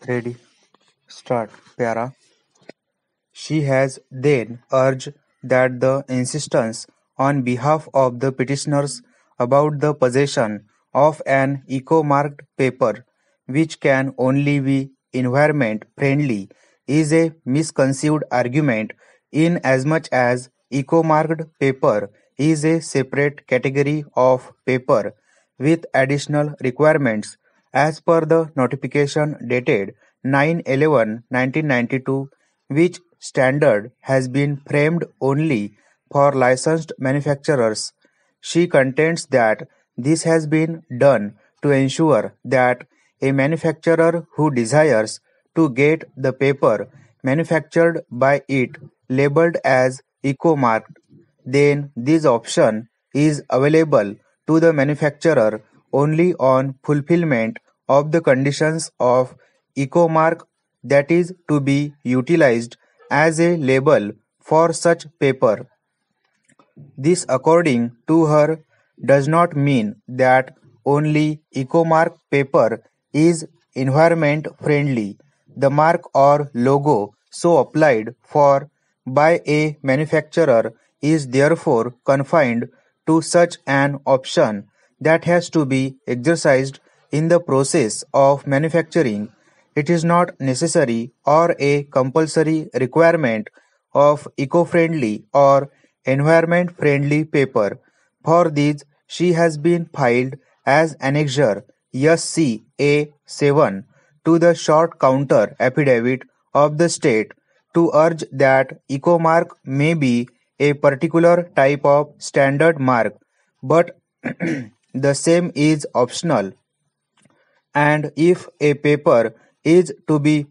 Ready, start, Pyara. She has then urged that the insistence on behalf of the petitioners about the possession of an eco-marked paper which can only be environment-friendly is a misconceived argument inasmuch as eco-marked paper is a separate category of paper with additional requirements as per the notification dated 9/11/1992, which standard has been framed only for licensed manufacturers. She contends that this has been done to ensure that a manufacturer who desires to get the paper manufactured by it labeled as eco-marked, then this option is available to the manufacturer only on fulfillment of the conditions of eco-mark, that is to be utilized as a label for such paper. This, according to her, does not mean that only eco-mark paper is environment friendly. The mark or logo so applied for by a manufacturer is therefore confined to such an option that has to be exercised in the process of manufacturing. It is not necessary or a compulsory requirement of eco-friendly or environment-friendly paper. For these, she has been filed as Annexure SC-A-7 to the short counter affidavit of the state to urge that eco-mark may be a particular type of standard mark, but the same is optional, and if a paper is to be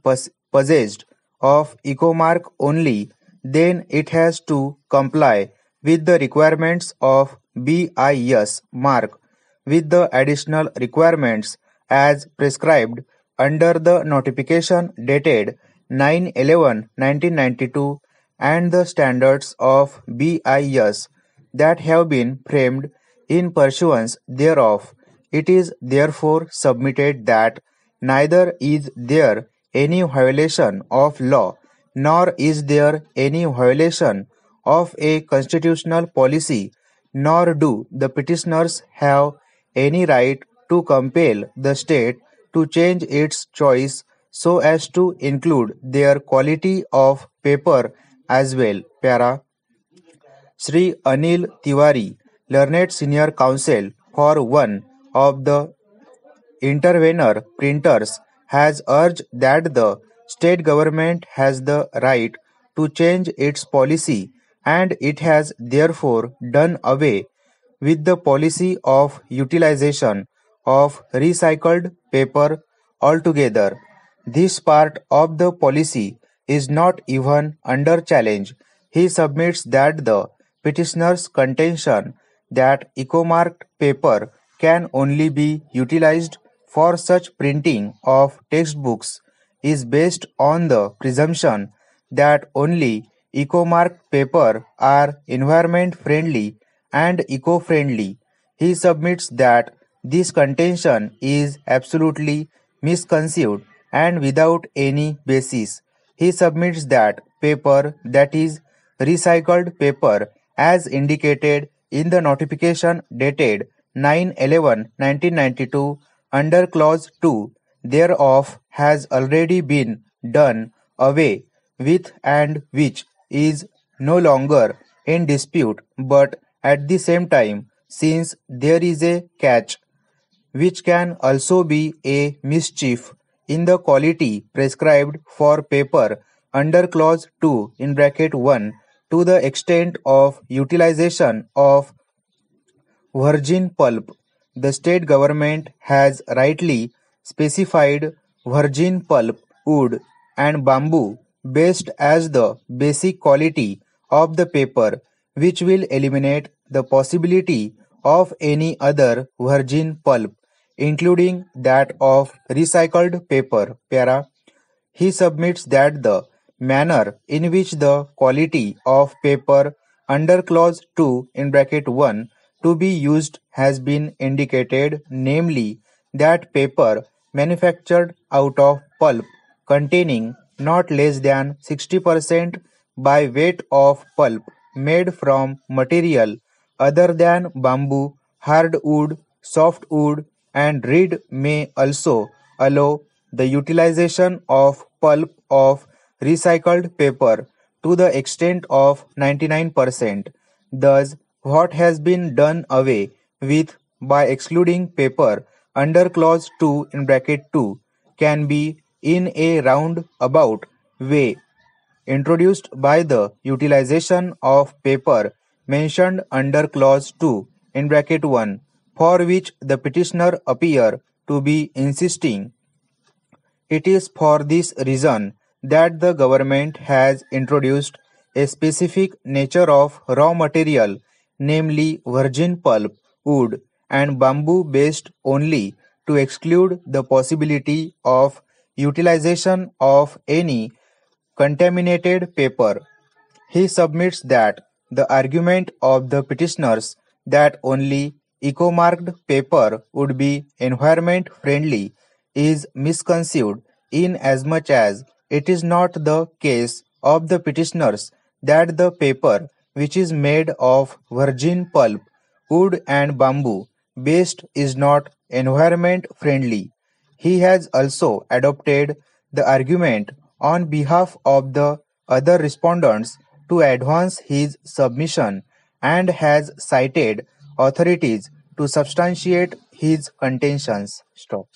possessed of ecomark only, then it has to comply with the requirements of BIS mark with the additional requirements as prescribed under the notification dated 9/11/1992 and the standards of BIS that have been framed in pursuance thereof. It is therefore submitted that neither is there any violation of law, nor is there any violation of a constitutional policy, nor do the petitioners have any right to compel the state to change its choice so as to include their quality of paper as well. Para. Sri Anil Tiwari, Learned Senior Counsel for one of the intervener printers, has urged that the state government has the right to change its policy and it has therefore done away with the policy of utilization of recycled paper altogether. This part of the policy is not even under challenge. He submits that the petitioner's contention that eco-marked paper can only be utilized for such printing of textbooks is based on the presumption that only eco-marked paper are environment friendly and eco-friendly. He submits that this contention is absolutely misconceived and without any basis. He submits that paper, that is recycled paper, as indicated in the notification dated 9/11/1992 under clause 2 thereof, has already been done away with and which is no longer in dispute, but at the same time, since there is a catch, which can also be a mischief in the quality prescribed for paper under clause 2 in bracket 1 to the extent of utilization of virgin pulp. The state government has rightly specified virgin pulp, wood, and bamboo based as the basic quality of the paper, which will eliminate the possibility of any other virgin pulp, including that of recycled paper. Para. He submits that the manner in which the quality of paper under clause 2 in bracket 1 to be used has been indicated, namely that paper manufactured out of pulp containing not less than 60% by weight of pulp made from material other than bamboo, hardwood, softwood, and reed may also allow the utilization of pulp of recycled paper to the extent of 99%. Thus, what has been done away with by excluding paper under clause 2 in bracket 2 can be in a roundabout way introduced by the utilization of paper mentioned under clause 2 in bracket 1, for which the petitioner appear to be insisting. It is for this reason that the government has introduced a specific nature of raw material, namely virgin pulp, wood, and bamboo based only to exclude the possibility of utilization of any contaminated paper. He submits that the argument of the petitioners that only eco-marked paper would be environment friendly is misconceived inasmuch as it is not the case of the petitioners that the paper which is made of virgin pulp, wood and bamboo based is not environment friendly. He has also adopted the argument on behalf of the other respondents to advance his submission and has cited authorities to substantiate his contentions. Stop.